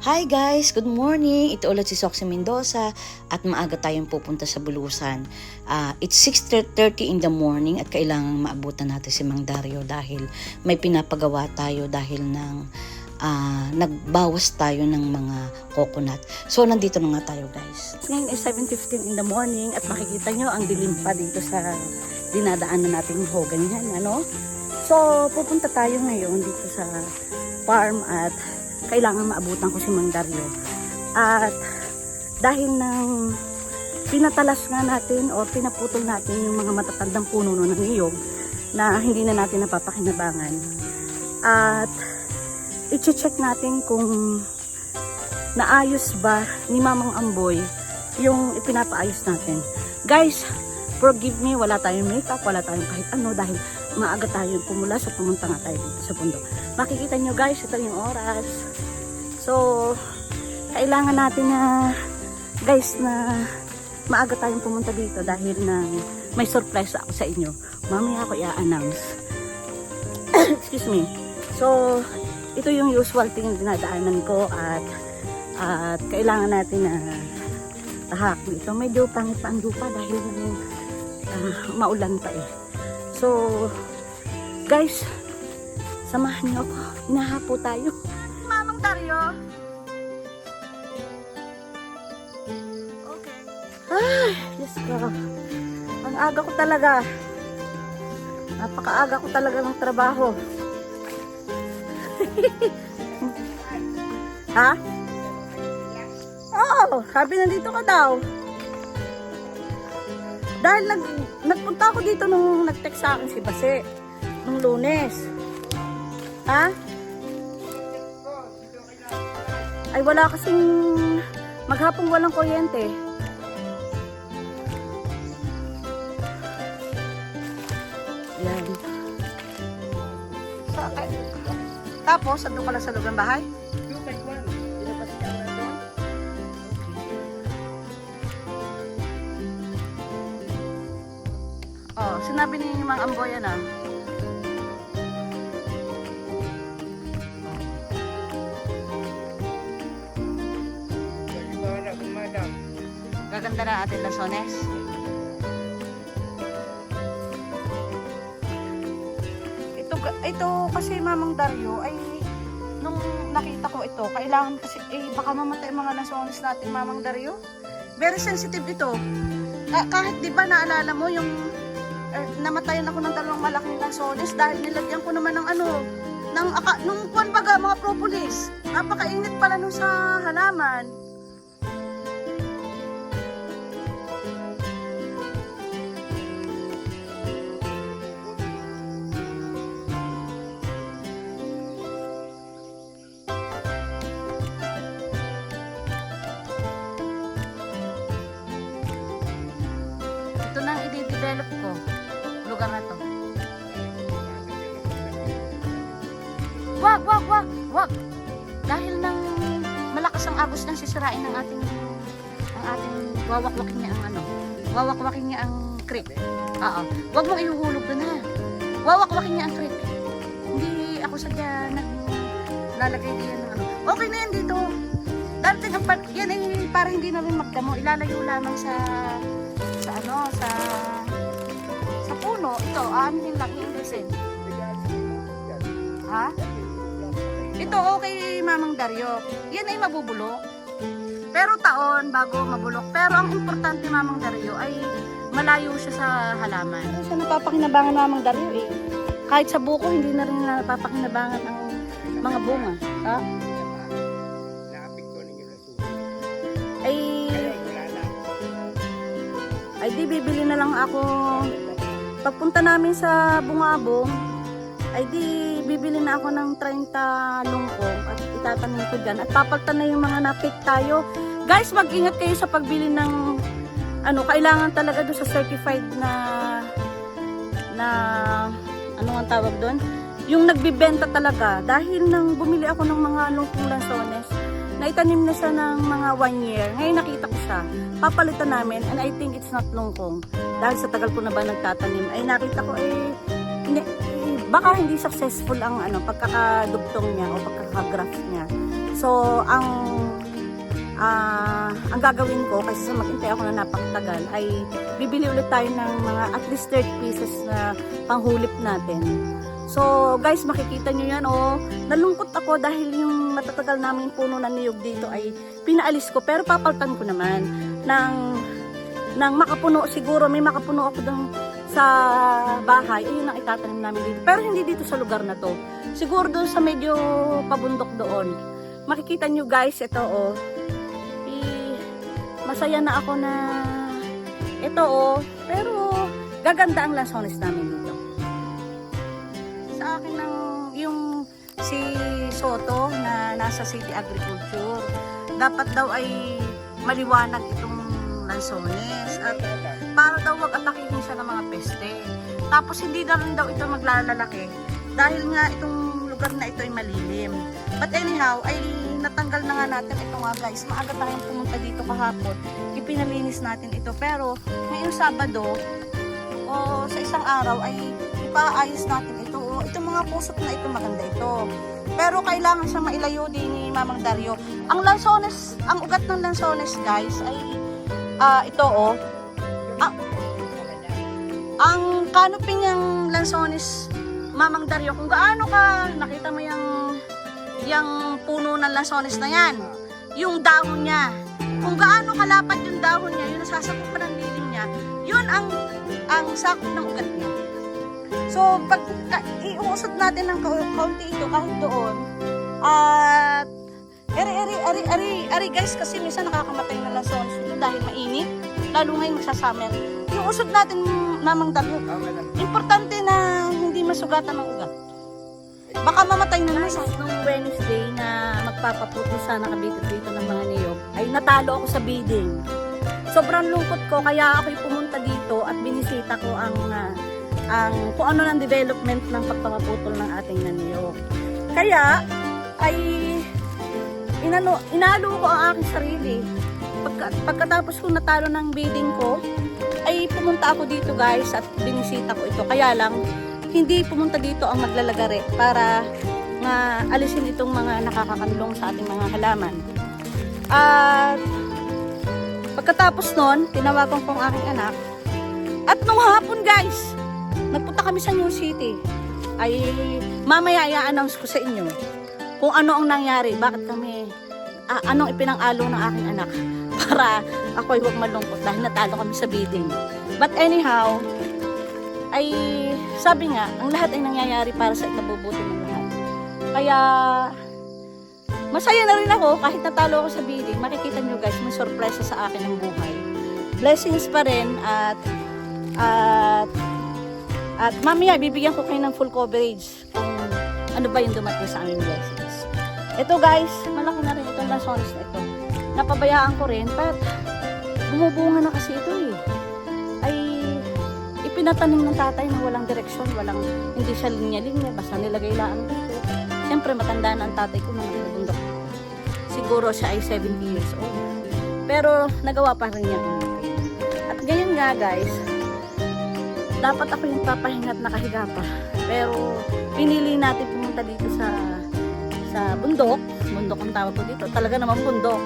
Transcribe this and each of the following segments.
Hi guys! Good morning! Ito ulit si Soxy Mendoza at maaga tayong pupunta sa Bulusan. It's 6:30 in the morning at kailangan maabutan natin si Mang Dario dahil may pinapagawa tayo dahil nagbawas tayo ng mga coconut. So nandito na nga tayo guys. Ngayon is 7:15 in the morning at makikita nyo ang dilim pa dito sa dinadaanan natin hogan yan. So pupunta tayo ngayon dito sa farm at kailangan maabutan ko si Mang Dario. At dahil nang pinatalas nga natin o pinaputol natin yung mga matatandang puno ng niyog na hindi na natin napapakinabangan. At i-check natin kung naayos ba ni Mamang Amboy yung ipinapaayos natin. Guys, forgive me, wala tayong makeup, wala tayong kahit ano dahil maaga tayong pumula so pumunta nga tayo dito sa bundok. Makikita nyo guys, ito yung oras. So, kailangan natin na guys na maaga tayong pumunta dito dahil na may surprise ako sa inyo. Mamaya ako i-announce. Excuse me. So, ito yung usual thing na dinadaanan ko at kailangan natin na tahak dito. Medyo pangit pa ang lupa dahil maulan pa eh. So, guys, samahan niyo ako. Hinahapo tayo. Mamang Dario. Okay. Ay, Diyos ko. Ang aga ko talaga. Napakaaga ko talaga ng trabaho. Ha? Oo, sabi nandito ka daw. Dahil nagpunta ako dito nung nag-text sa akin si Base nung Lunes. Ha? Ay wala kasing maghapong walang kuryente. Yan. So, tapos, andun ka lang sa loob ng bahay? Oh, sinabi ni Mang Amboy na. Gaganda na atin Lasones. Ito kasi Mamang Dario ay nung nakita ko ito, kailangan kasi baka mamatay mga Lasones natin Mamang Dario. Very sensitive ito. Kahit di ba naalala mo yung namatayan ako ng dalawang malaking Lasones dahil nilagyan ko naman ng nung kuwan baga mga propolis. Napakainit pala nung sa halaman. Ito nang i-develop ko lugar na to. Wag. Dahil nang malakas ang agos nang sisirain ng ating wawakwakin niya ang creek. Oo. Wag mong ihuhulog doon ha. Wawakwakin niya ang creek. Hindi ako sadya naglalagay diyan ng Okay na yan dito. Darating ang yan ay para hindi na rin magdamo. Ilalayo lamang sa puno. Ito, amin lang iilisin. Ha? Ito okay Mamang Dario. Yan ay mabubulok. Pero taon bago mabulok. Pero ang importante Mamang Dario ay malayo siya sa halaman. Hindi siya napapakinabangan Mamang Dario eh. Kahit sa buko hindi na rin napapakinabangan ang mga bunga. Ha? Ay di bibili na lang ako. Pagpunta namin sa Bungabong, ay di bibili na ako ng 30 lungkong at itatanim ko dyan. At papaltan na yung mga napik tayo. Guys, mag-ingat kayo sa pagbili ng kailangan talaga doon sa certified na ano ang tawag doon? Yung nagbibenta talaga. Dahil nang bumili ako ng mga lungkong Lasones, naitanim na siya ng mga 1 year. Ngayon nakita ko siya. Papalitan namin and I think it's not lungkong. Dahil sa tagal ko na ba nagtatanim, ay nakita ko baka hindi successful ang pagkakadugtong niya o pagkakagraft niya. So, ang gagawin ko, kasi sa maghintay ako na napakatagal, ay bibili ulit tayo ng mga at least 30 pieces na panghulip natin. So, guys, makikita nyo yan, oh. Nalungkot ako dahil yung matatagal namin puno ng niyog dito ay pinaalis ko. Pero papaltan ko naman ng makapuno. Siguro may makapuno ako dun sa bahay. Ayun ang itatanim namin dito. Pero hindi dito sa lugar na to. Siguro doon sa medyo pabundok doon. Makikita nyo, guys, ito, oh. Masaya na ako na ito, oh. Pero gaganda ang lansones namin dito. Sa akin yung si Soto na nasa City Agriculture, dapat daw ay maliwanag itong lansones at para daw wag atakihin siya ng mga peste. Tapos hindi na rin daw ito maglalalaki dahil nga itong lugar na ito ay malilim. But anyhow, ay natanggal na nga natin ito nga, guys. Maaga tayong pumunta dito kahapon. Ipinalinis natin ito. Pero ngayong Sabado o sa isang araw ay ipaayos natin ito. O, itong mga pusot na ito, maganda ito. Pero kailangan siya mailayo din ni Mamang Dario. Ang lansones, ang ugat ng lansones, guys, ay ito, oh. Ang canopy niyang lansones, Mamang Dario, kung gaano ka nakita mo yung puno ng lansones na yan, yung dahon niya, kung gaano kalapad yung dahon niya, yung nasasakupan ng lilim niya, yun ang sakop ng ugat niya. So, pag iuusot natin ng kaunti ito kahit doon, at ari guys, kasi minsan nakakamatay na lansones ito dahil mainit, lalo ngayon magsasummer. Iuusot natin, Mamang Dario, importante na hindi masugatan ng ugat. Baka mamatay na naman. Nung Wednesday na magpapaputo sana kami dito ng mga niyog, ay natalo ako sa bidding. Sobrang lungkot ko, kaya ako'y pumunta dito at binisita ko ang kung ano ng development ng pagpapaputol ng ating niyog. Kaya ay inalo ko ang aking sarili. Pagkatapos kong natalo ng bidding ko, ay pumunta ako dito, guys, at binisita ko ito. Kaya lang hindi pumunta dito ang maglalagare para nga alisin itong mga nakakakanlong sa ating mga halaman. At pagkatapos nun, tinawagan ko ang aking anak. At nung hapon, guys, nagpunta kami sa New City. Ay mamaya i-announce ko sa inyo kung ano ang nangyari, bakit kami, anong ipinang-alo ng aking anak para ako ay huwag malungkot dahil natalo kami sa bidding. But anyhow, ay sabi nga, ang lahat ay nangyayari para sa ikabubuti ng lahat. Kaya masaya na rin ako kahit natalo ako sa bidding. Makikita nyo, guys, may sorpresa sa akin ng buhay. Blessings pa rin at mamaya bibigyan ko kayo ng full coverage kung ano ba yung dumating sa aming blessings. Ito, guys, malaki na rin itong lansones na ito. Napabayaan ko rin, but bumubunga na kasi ito eh. Ay pinatanim ng tatay na walang direksyon, hindi siya linya-linya, basta nilagay lang dito. Siyempre matanda na ang tatay ko nung nagbundok. Siguro siya ay 70 years old. Pero nagawa pa rin niya. At ganyan nga, guys, dapat ako yung papahinga at nakahiga pa. Pero pinili natin pumunta dito sa bundok. Bundok ang tawag ko dito. Talaga naman bundok.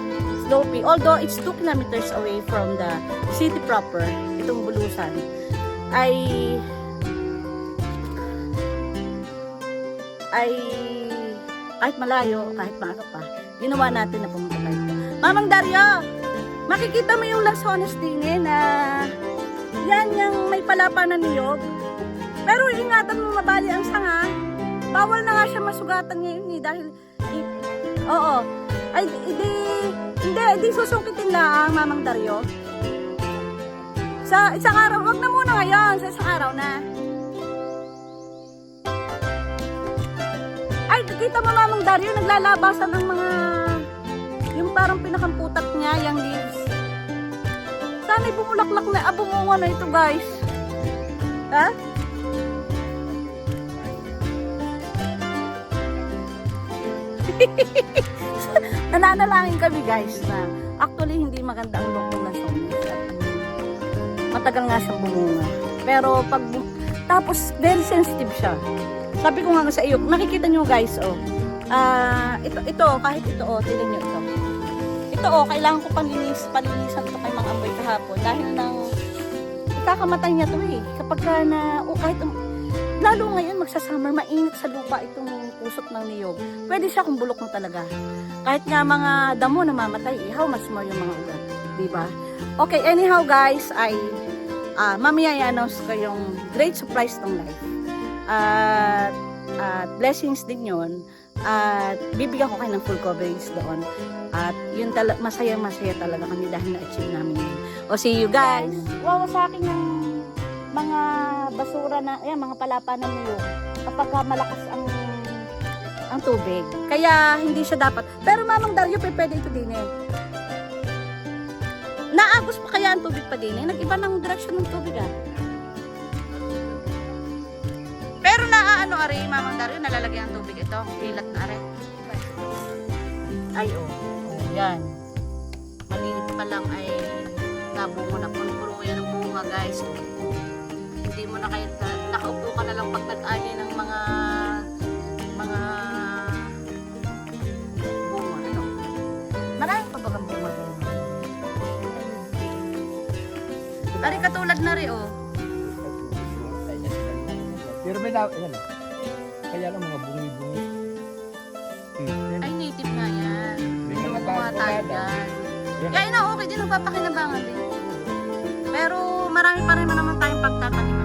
Slopey. Although it's 2 kilometers away from the city proper, itong Bulusan, ay kahit malayo, kahit maaga pa, ginawa natin na pumunta tayo. Mamang Dario, makikita mo yung lansones din na yan yung may palapa na niyog. Pero ingatan mo mabali ang sanga. Bawal na nga siya masugatan ngayon dahil oo. Ay hindi susukitin lang, Mamang Dario. Sa isang araw, wag na muna ngayon, sa isang araw na. Ay, kita mo, Mamang Dario, naglalabasan ang mga, yung parang pinakamputat niya, yung leaves. Sana'y bumulaklak na, bumunga na ito, guys. Ha? Nananalangin kami, guys, na actually hindi maganda ang look ng lansones. Matagal nga siyang bumunga. Pero tapos very sensitive siya. Sabi ko nga sa iyo, nakikita nyo, guys, oh. Ito, kahit ito, tignan nyo ito. Ito, kailangan ko palinisan ito kay Mang Amboy kahapon dahil nang ikakamatay niya to eh. Kapag ka na, lalo ngayon magsa-summer, mainit sa lupa itong pusot ng niyog. Pwede siya kung bulok mo talaga. Kahit nga mga damo na mamatay, how much more yung mga ugat. Diba? Okay, anyhow guys, ay mamaya i-announce ko yung great surprise ng life. At blessings din yun. At bibigyan ko kayo ng full coverage doon. At yun masaya-masaya talaga kami dahil na-achieve namin yun. O see you guys! Wawa sa akin yung mga basura na, mga palapa na niyog kapag malakas ang tubig. Kaya hindi siya dapat. Pero Mamang Dario, pwede ito din eh. Naagos pa kaya ang tubig pa din eh? Nag-iba ng direksyon ng tubig ah. Pero are, Mamang Dario, nalalagyan ng tubig ito. Ilat na are. Ay, yan. Maliit pa lang ay nabungo na. Puno-puno yan ng bunga, guys. Hindi mo na kayo, nakaupo ka na lang pag nag-ani ng mga bunga. Ano? Marami pa bagang bunga din. Ari katulad na rin, Pero may yan. Kaya lang mga bungi-bungi. Ay, native nga yan. May Hindi mga mo tayo dyan. Yan. Kaya okay din, magpapakinabangan din. Pero marami pa rin naman tayong pagtatanim.